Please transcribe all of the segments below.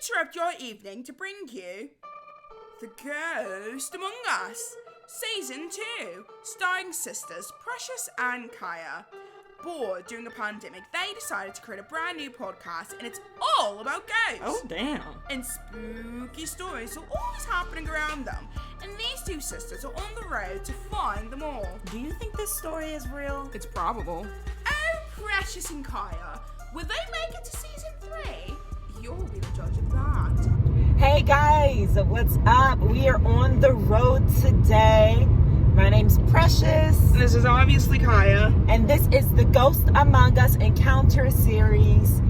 interrupt your evening to bring you The Ghost Among Us, Season 2, starring sisters Precious and Kaya. Bored during a pandemic, they decided to create a brand new podcast, and it's all about ghosts. Oh, damn. And spooky stories are always happening around them, and these two sisters are on the road to find them all. Do you think this story is real? It's probable. Oh, Precious and Kaya, will they make it to Season 3? You'll be the judge of that. Hey guys, what's up? We are on the road today. My name's Precious. This is obviously Kaya. And this is the Ghost Among Us Encounter series.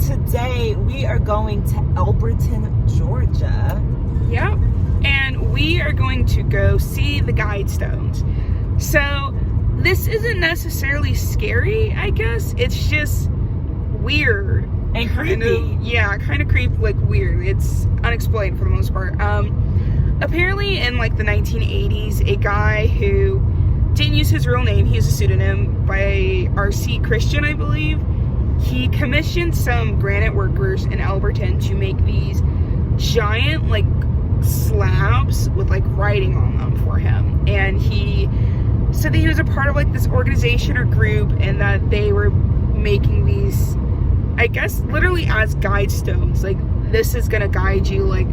Today we are going to Elberton, Georgia. Yep. And we are going to go see the Guidestones. So this isn't necessarily scary, I guess. It's just weird. And creepy. Kind of creepy, like weird. It's unexplained for the most part. Apparently in like the 1980s, a guy who didn't use his real name, he used a pseudonym by R.C. Christian, I believe. He commissioned some granite workers in Elberton to make these giant like slabs with like writing on them for him. And he said that he was a part of like this organization or group, and that they were making these, I guess, literally as guidestones. Like, this is gonna guide you, like,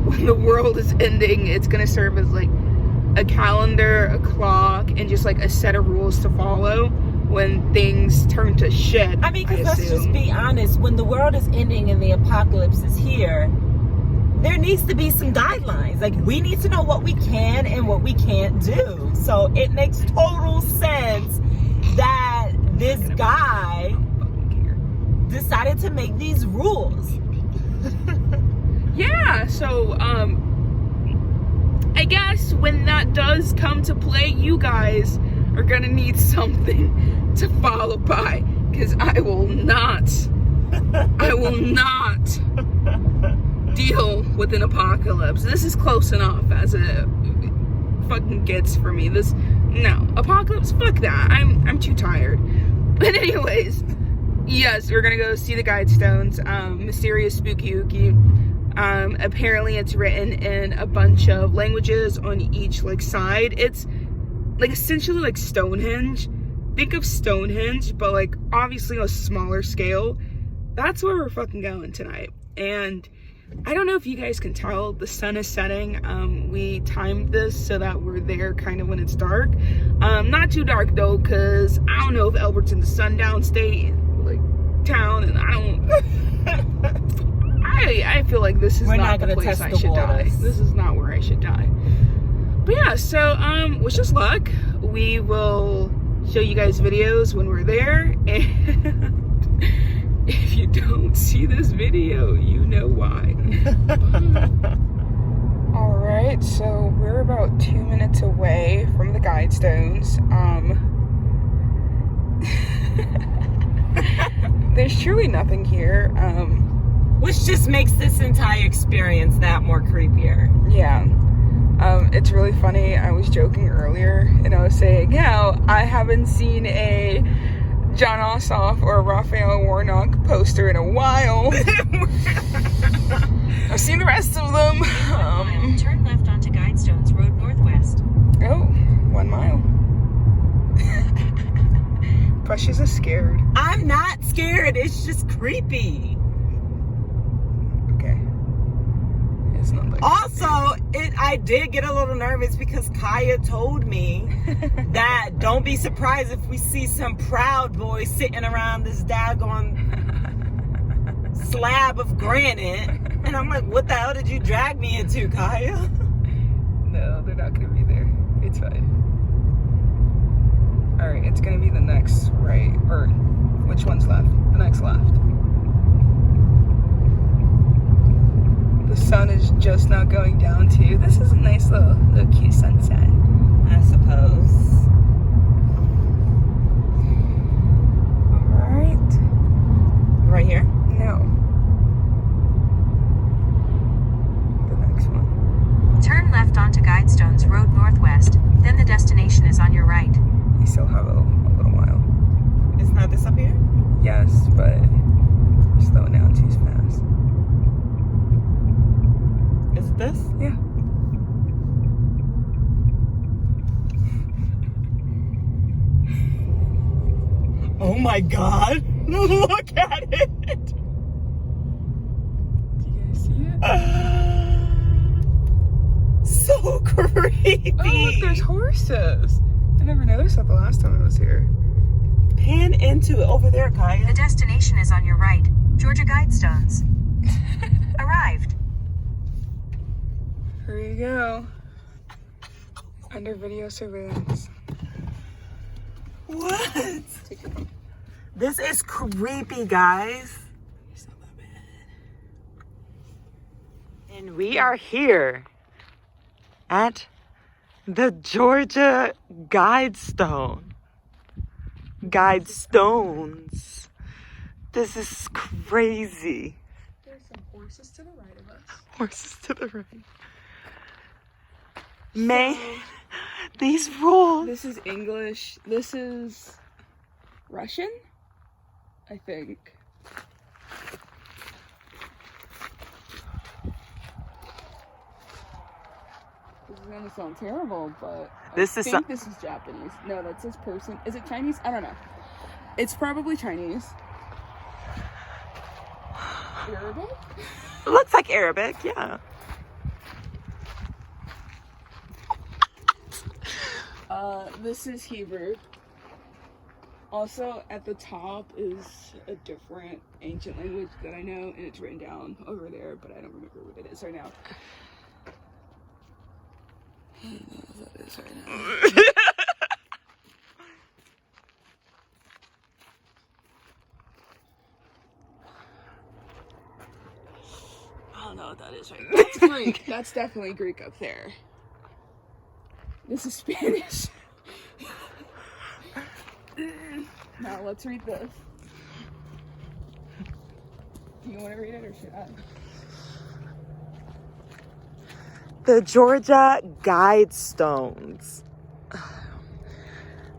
when the world is ending, it's gonna serve as, like, a calendar, a clock, and just, like, a set of rules to follow when things turn to shit. I mean, because let's just be honest, when the world is ending and the apocalypse is here, there needs to be some guidelines. Like, we need to know what we can and what we can't do. So it makes total sense that this guy decided to make these rules. Yeah, so I guess when that does come to play, you guys are gonna need something to follow by, because I will not deal with an apocalypse. This is close enough as it fucking gets for me. Apocalypse, fuck that. I'm too tired. But anyways, yes, we're gonna go see the Guidestones. Mysterious, spooky, ooky. Apparently it's written in a bunch of languages on each like side. It's like essentially like Stonehenge. Think of Stonehenge, but like obviously on a smaller scale. That's where we're fucking going tonight. And I don't know if you guys can tell, the sun is setting. We timed this so that we're there kind of when it's dark. Not too dark though, because I don't know if Elberton's a sundown state, like town, and I feel like this is not the place I should die. This is not where I should die. But yeah, so wish us luck. We will show you guys videos when we're there, and if you don't see this video, you know why. Alright, so we're about 2 minutes away from the Guidestones. There's truly nothing here. Which just makes this entire experience that more creepier. Yeah. It's really funny. I was joking earlier, and I was saying how I haven't seen a John Ossoff or Raphael Warnock poster in a while. I've seen the rest of them. Turn left onto Guidestones Road Northwest. Oh, 1 mile. Precious is scared. I'm not scared. It's just creepy. Okay. It's not like also, I did get a little nervous because Kaya told me that don't be surprised if we see some Proud Boys sitting around this daggone slab of granite. And I'm like, what the hell did you drag me into, Kaya? No, they're not gonna be there. It's fine. Alright, it's gonna be the next right, or which one's left? The next left. The sun is just now going down too. This is a nice little cute sunset, I suppose. Alright. Right here? No. The next one. Turn left onto Guidestones Road Northwest, then the destination is on your right. You still have a little while. It's not this up here? Yes, but you're slowing down too fast. my God. Look at it. Do you guys see it? So creepy. Oh, look, there's horses. I never noticed that the last time I was here. Pan into it over there, Kaya. The destination is on your right. Georgia Guidestones. Arrived. Here you go. Under video surveillance. What? This is creepy, guys. It's not that bad. And we are here at the Georgia Guidestones. This is crazy. There's some horses to the right of us. Horses to the right. Man, these rules. This is English. This is Russian, I think. This is gonna sound terrible, but This I is think this is Japanese. No, that's this person. Is it Chinese? I don't know. It's probably Chinese. Arabic? It looks like Arabic, yeah. This is Hebrew. Also, at the top is a different ancient language that I know, and it's written down over there, but I don't remember what it is right now. I don't know what that is right now. I don't know what that is right now. That's Greek. That's definitely Greek up there. This is Spanish. Now let's read this. Do you want to read it or should I? The Georgia Guidestones.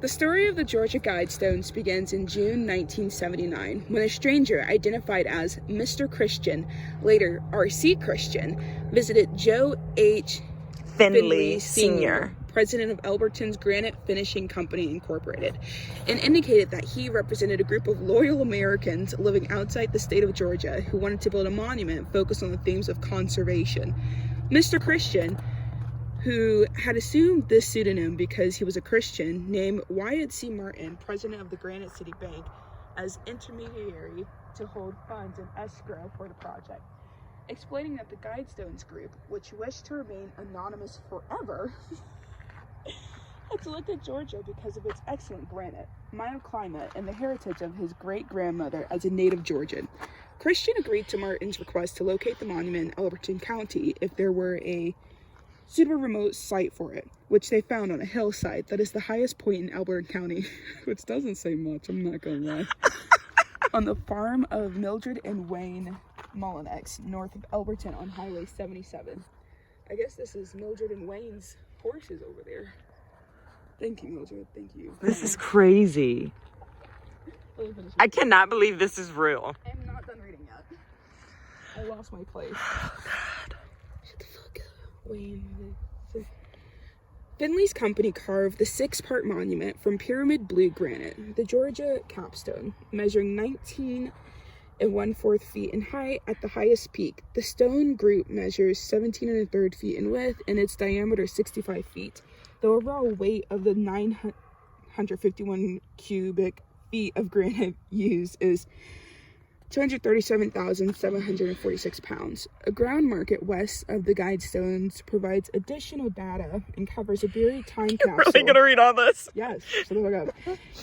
The story of the Georgia Guidestones begins in June 1979 when a stranger identified as Mr. Christian, later R.C. Christian, visited Joe H. Finley Sr., president of Alberton's Granite Finishing Company Incorporated, and indicated that he represented a group of loyal Americans living outside the state of Georgia who wanted to build a monument focused on the themes of conservation. Mr. Christian, who had assumed this pseudonym because he was a Christian, named Wyatt C. Martin, president of the Granite City Bank, as intermediary to hold funds in escrow for the project, explaining that the Guidestones group, which wished to remain anonymous forever, had selected Georgia because of its excellent granite, mild climate, and the heritage of his great-grandmother as a native Georgian. Christian agreed to Martin's request to locate the monument in Alberton County if there were a suitable remote site for it, which they found on a hillside that is the highest point in Alberton County, which doesn't say much, I'm not gonna lie, on the farm of Mildred and Wayne Mullinex, north of Alberton on Highway 77. I guess this is Mildred and Wayne's horses over there. Thank you, Mildred. Thank you. This is crazy. I cannot believe this is real. I'm not done reading yet. I lost my place. Oh, God. Shut the fuck up. Wayne. Finley's company carved the 6-part monument from pyramid blue granite, the Georgia capstone, measuring 19 1/4 feet in height at the highest peak. The stone group measures 17 1/3 feet in width and its diameter 65 feet. The overall weight of the 951 cubic feet of granite used is 237,746 pounds. A ground market west of the Guidestones provides additional data and covers a buried time capsule. You're really gonna read all this? Yes, shut the fuck up.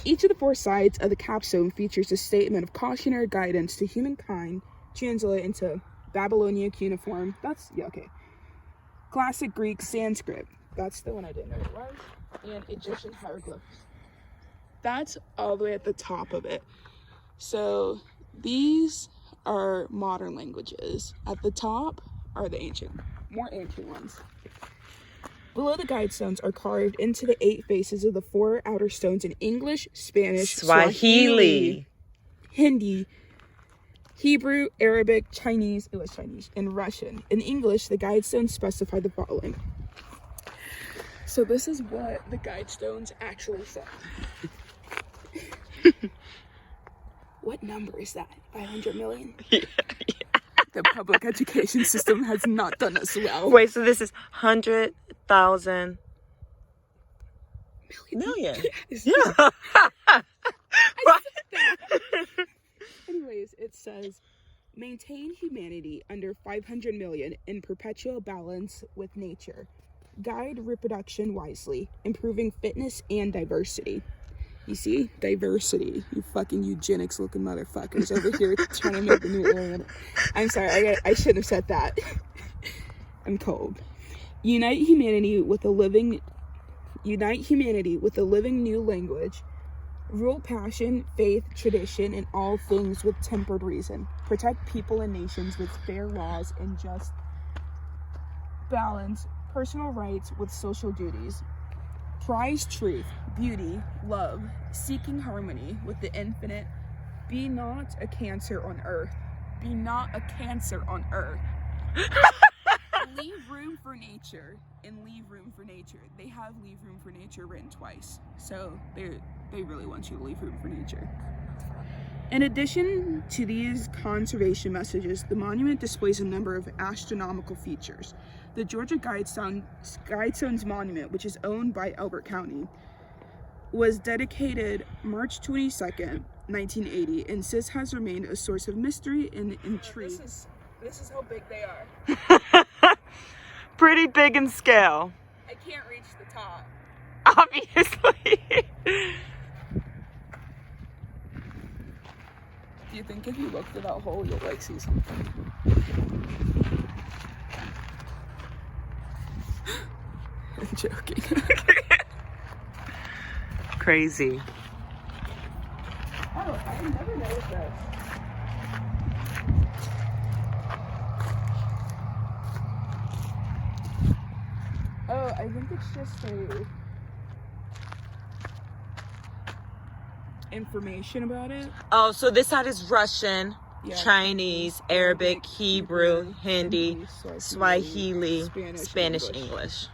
Each of the 4 sides of the capstone features a statement of cautionary guidance to humankind, translated into Babylonian cuneiform. That's, yeah, okay. Classic Greek Sanskrit. That's the one I didn't know it was. And Egyptian hieroglyphs. That's all the way at the top of it. So these are modern languages. At the top are the more ancient ones. Below the Guidestones are carved into the 8 faces of the 4 outer stones in English, Spanish, Swahili, Hindi, Hebrew, Arabic, Chinese, it was Chinese, and Russian. In English, the Guidestones specify the following. So this is what the Guidestones actually said. What number is that? 500 million? Yeah. The public education system has not done us well. Wait, so this is 100,000 million. Yes. Yeah. I said that. Anyways, it says, maintain humanity under 500 million in perpetual balance with nature. Guide reproduction wisely, improving fitness and diversity. You see? Diversity. You fucking eugenics looking motherfuckers over here trying to make the new alien. I'm sorry, I shouldn't have said that. I'm cold. Unite humanity with a living new language. Rule passion, faith, tradition, and all things with tempered reason. Protect people and nations with fair laws and just balance personal rights with social duties. Prize truth, beauty, love, seeking harmony with the infinite. Be not a cancer on earth. Be not a cancer on earth. Leave room for nature and leave room for nature. They have leave room for nature written twice. So they really want you to leave room for nature. In addition to these conservation messages, the monument displays a number of astronomical features. The Georgia Guidestones Monument, which is owned by Elbert County, was dedicated March 22nd, 1980, and since has remained a source of mystery and intrigue. This is how big they are. Pretty big in scale. I can't reach the top. Obviously. Do you think if you look through that hole, you'll like see something? I'm joking. Crazy. Oh, I never noticed this. Oh, I think it's just information about it. Oh, so this side is Russian, Yeah. Chinese, Arabic, Hebrew, Hindi, Swahili, Spanish, Spanish, English. English.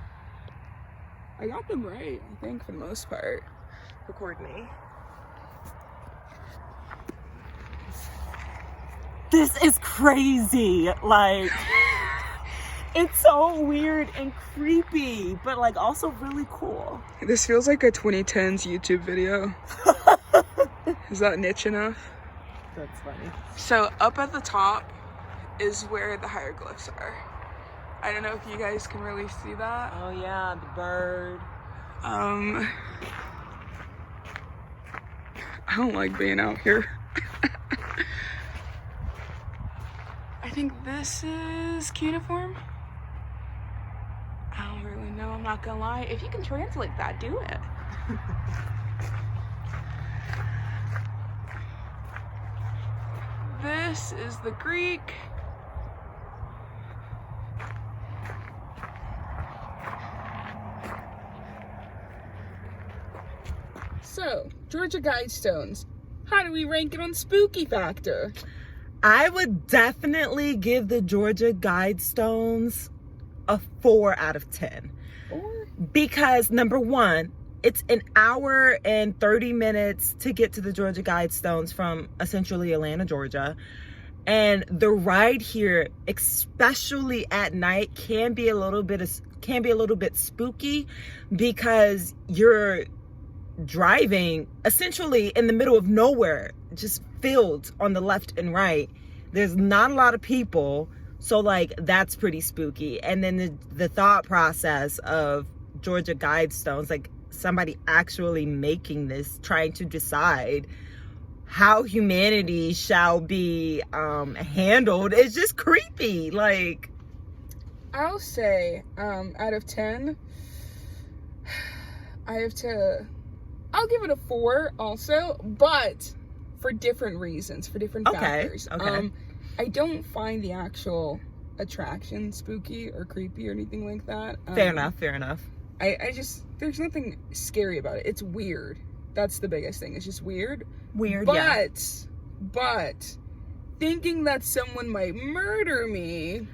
I got them right, I think, for the most part. Record me. This is crazy. Like, it's so weird and creepy, but like also really cool. This feels like a 2010s YouTube video. Is that niche enough? That's funny. So up at the top is where the hieroglyphs are. I don't know if you guys can really see that. Oh yeah, the bird. I don't like being out here. I think this is cuneiform. I don't really know, I'm not gonna lie. If you can translate that, do it. This is the Greek. So, Georgia Guidestones. How do we rank it on spooky factor? I would definitely give the Georgia Guidestones a 4 out of 10. Or Because number one, it's an hour and 30 minutes to get to the Georgia Guidestones from essentially Atlanta, Georgia. And the ride here, especially at night, can be a little bit spooky because you're driving essentially in the middle of nowhere, just fields on the left and right. There's not a lot of people, so like that's pretty spooky. And then the thought process of Georgia Guidestones, like somebody actually making this, trying to decide how humanity shall be handled, is just creepy. Like, I'll say, out of 10, I'll give it a 4 also, but for different reasons, for different factors. Okay. I don't find the actual attraction spooky or creepy or anything like that. Fair enough. I just, there's nothing scary about it. It's weird. That's the biggest thing. It's just weird. Yeah. But thinking that someone might murder me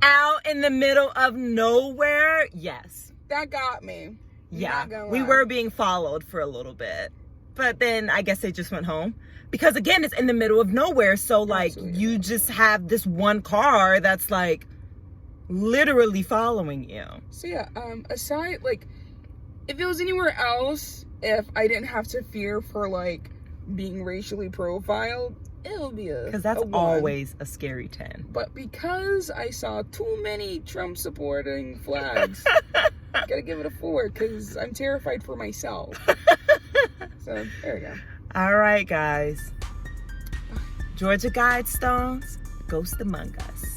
Out in the middle of nowhere, yes. that got me. Yeah, Not gonna we lie. were being followed for a little bit. But then I guess they just went home. Because again, it's in the middle of nowhere. So like Absolutely. you just have this one car that's like literally following you. So yeah, aside, like, if it was anywhere else, if I didn't have to fear for, like, being racially profiled, it'll be a Because that's a 1. always a scary 10. But because I saw too many Trump supporting flags, gotta give it a 4 because I'm terrified for myself. So there we go. All right, guys. Georgia Guidestones, Ghost Among Us.